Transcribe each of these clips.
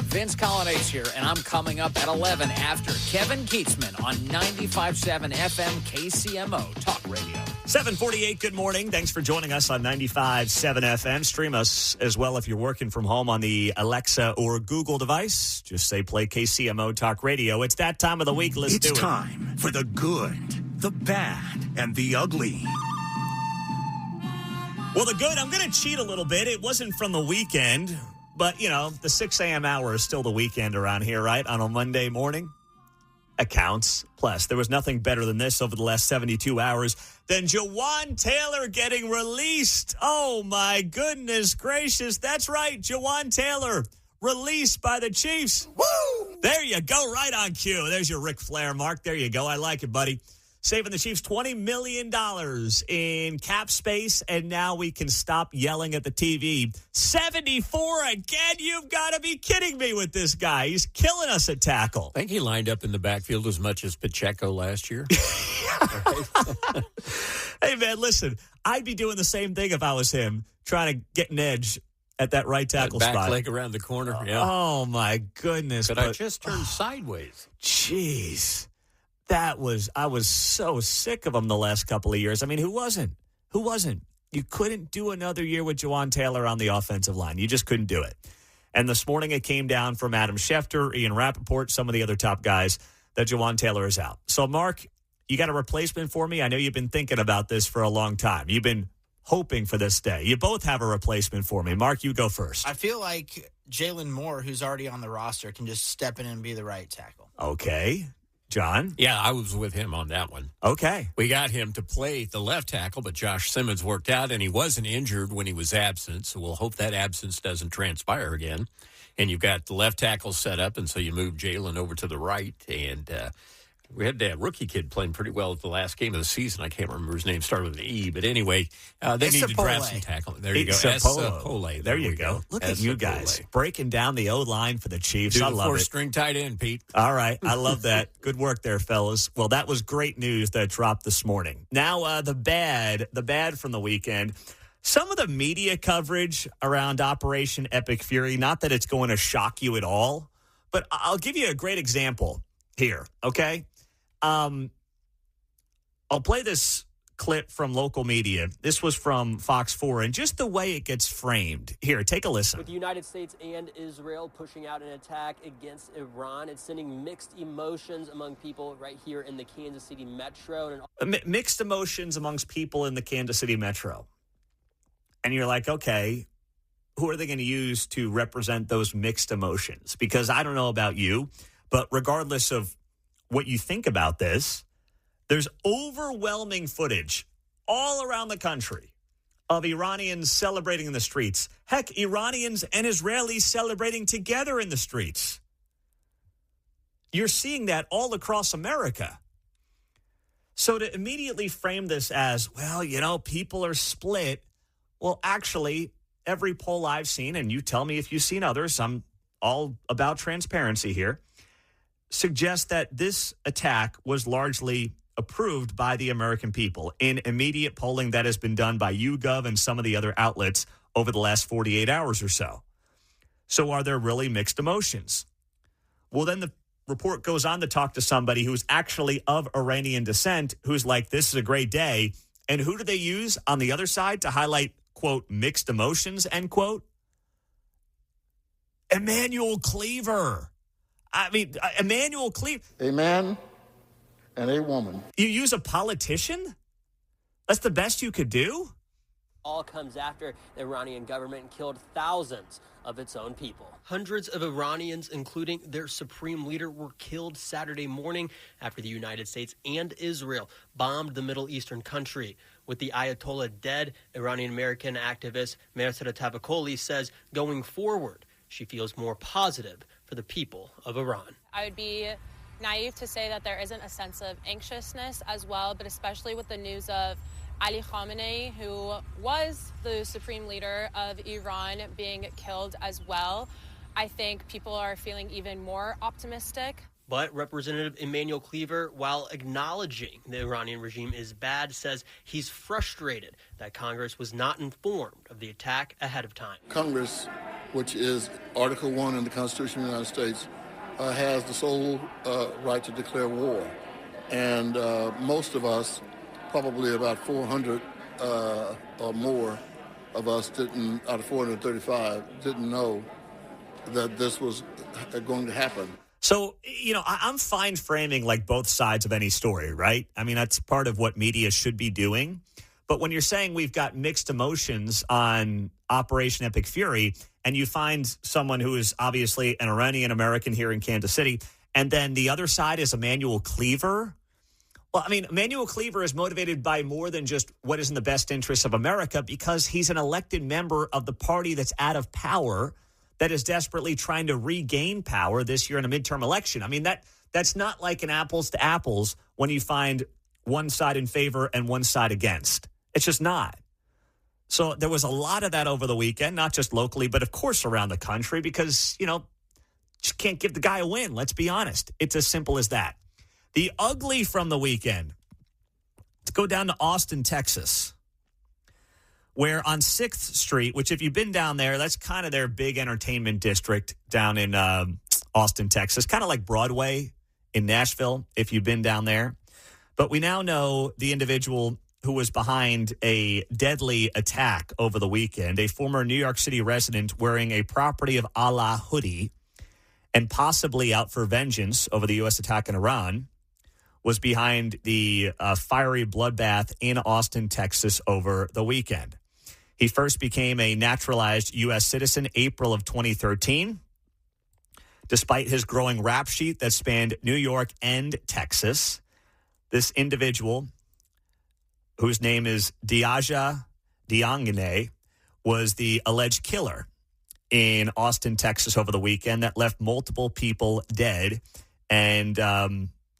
Vince Colonnades here, and I'm coming up at 11 after Kevin Keatsman on 95.7 FM KCMO Talk Radio. 7:48, good morning. Thanks for joining us on 95.7 FM. Stream us as well if you're working from home on the Alexa or Google device. Just say play KCMO Talk Radio. It's that time of the week. Let's do it. It's time for the good, the bad, and the ugly. Well, the good, I'm going to cheat a little bit. It wasn't from the weekend, but, you know, the 6 a.m. hour is still the weekend around here, right? On a Monday morning. Accounts. Plus, there was nothing better than this over the last 72 hours than Jawan Taylor getting released. Oh, my goodness gracious. That's right. Jawan Taylor released by the Chiefs. Woo! There you go. Right on cue. There's your Ric Flair mark. There you go. I like it, buddy. Saving the Chiefs $20 million in cap space, and now we can stop yelling at the TV. 74 again? You've got to be kidding me with this guy. He's killing us at tackle. I think he lined up in the backfield as much as Pacheco last year. Hey, man, listen, I'd be doing the same thing if I was him, trying to get an edge at that right tackle back spot. leg around the corner, yeah. Oh, my goodness. But I just turned sideways. Jeez. I was so sick of him the last couple of years. I mean, who wasn't? You couldn't do another year with Jawan Taylor on the offensive line. You just couldn't do it. And this morning it came down from Adam Schefter, Ian Rappaport, some of the other top guys that Jawan Taylor is out. So, Mark, you got a replacement for me? I know you've been thinking about this for a long time. You've been hoping for this day. You both have a replacement for me. Mark, you go first. I feel like Jalen Moore, who's already on the roster, can just step in and be the right tackle. Okay. John? Yeah, I was with him on that one. Okay. We got him to play the left tackle, but Josh Simmons worked out, and he wasn't injured when he was absent, so we'll hope that absence doesn't transpire again. And you've got the left tackle set up, and so you move Jalen over to the right, and we had that rookie kid playing pretty well at the last game of the season. I can't remember his name. Started with an E. But anyway, they need to draft some tackle. There you go. Sapole. There you go. Look at you guys breaking down the O-line for the Chiefs. I love it. Four-string tight end, Pete. All right. I love that. Good work there, fellas. Well, that was great news that dropped this morning. Now, the bad from the weekend. Some of the media coverage around Operation Epic Fury, not that it's going to shock you at all, but I'll give you a great example here, okay? I'll play this clip from local media. This was from Fox 4, and just the way it gets framed. Here, take a listen. With the United States and Israel pushing out an attack against Iran, it's sending mixed emotions among people right here in the Kansas City metro. Mixed emotions amongst people in the Kansas City metro. And you're like, okay, who are they going to use to represent those mixed emotions? Because I don't know about you, but regardless of what you think about this, there's overwhelming footage all around the country of Iranians celebrating in the streets. Heck, Iranians and Israelis celebrating together in the streets. You're seeing that all across America. So to immediately frame this as, well, you know, people are split. Well, actually, every poll I've seen, and you tell me if you've seen others, I'm all about transparency here, suggest that this attack was largely approved by the American people in immediate polling that has been done by YouGov and some of the other outlets over the last 48 hours or so. So are there really mixed emotions? Well, then the report goes on to talk to somebody who's actually of Iranian descent who's like, this is a great day. And who do they use on the other side to highlight, quote, mixed emotions, end quote? Emmanuel Cleaver. I mean, Emmanuel Cleaver. A man and a woman. You use a politician? That's the best you could do? All comes after the Iranian government killed thousands of its own people. Hundreds of Iranians, including their supreme leader, were killed Saturday morning after the United States and Israel bombed the Middle Eastern country. With the Ayatollah dead, Iranian-American activist Merzada Tavakoli says going forward, she feels more positive for the people of Iran. I would be naive to say that there isn't a sense of anxiousness as well, but especially with the news of Ali Khamenei, who was the supreme leader of Iran, being killed as well. I think people are feeling even more optimistic. But Representative Emmanuel Cleaver, while acknowledging the Iranian regime is bad, says he's frustrated that Congress was not informed of the attack ahead of time. Congress which is Article 1 in the Constitution of the United States, has the sole right to declare war. And most of us, probably about 400 or more of us out of 435, didn't know that this was going to happen. So, I'm fine framing like both sides of any story, right? I mean, that's part of what media should be doing. But when you're saying we've got mixed emotions on Operation Epic Fury, and you find someone who is obviously an Iranian American here in Kansas City, and then the other side is Emanuel Cleaver. Well, I mean, Emanuel Cleaver is motivated by more than just what is in the best interest of America, because he's an elected member of the party that's out of power, that is desperately trying to regain power this year in a midterm election. I mean, that's not like an apples to apples when you find one side in favor and one side against. It's just not. So there was a lot of that over the weekend, not just locally, but of course around the country, because, just can't give the guy a win. Let's be honest. It's as simple as that. The ugly from the weekend. Let's go down to Austin, Texas, where on 6th Street, which if you've been down there, that's kind of their big entertainment district down in Austin, Texas, kind of like Broadway in Nashville, if you've been down there. But we now know the individual who was behind a deadly attack over the weekend, a former New York City resident wearing a Property of Allah hoodie and possibly out for vengeance over the U.S. attack in Iran, was behind the fiery bloodbath in Austin, Texas over the weekend. He first became a naturalized U.S. citizen April of 2013. Despite his growing rap sheet that spanned New York and Texas, this individual, whose name is Diaja Diangane, was the alleged killer in Austin, Texas over the weekend that left multiple people dead and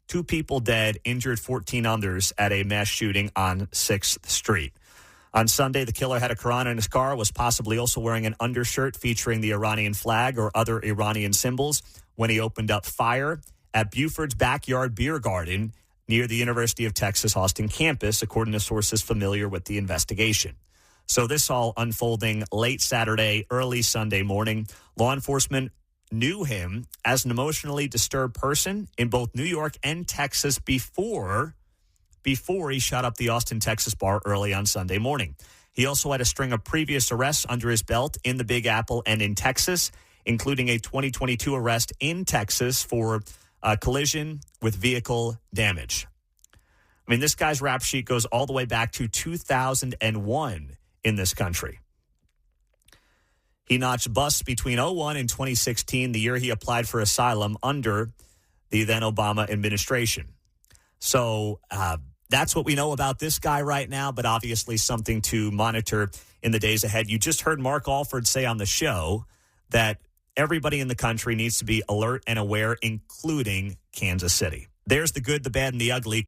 2 people dead, injured 14 others at a mass shooting on 6th Street. On Sunday, the killer had a Quran in his car, was possibly also wearing an undershirt featuring the Iranian flag or other Iranian symbols when he opened up fire at Buford's Backyard Beer Garden near the University of Texas Austin campus, according to sources familiar with the investigation. So this all unfolding late Saturday, early Sunday morning. Law enforcement knew him as an emotionally disturbed person in both New York and Texas before he shot up the Austin, Texas bar early on Sunday morning. He also had a string of previous arrests under his belt in the Big Apple and in Texas, including a 2022 arrest in Texas for collision with vehicle damage. I mean, this guy's rap sheet goes all the way back to 2001 in this country. He notched busts between 2001 and 2016, the year he applied for asylum under the then Obama administration. So that's what we know about this guy right now, but obviously something to monitor in the days ahead. You just heard Mark Alford say on the show that everybody in the country needs to be alert and aware, including Kansas City. There's the good, the bad, and the ugly.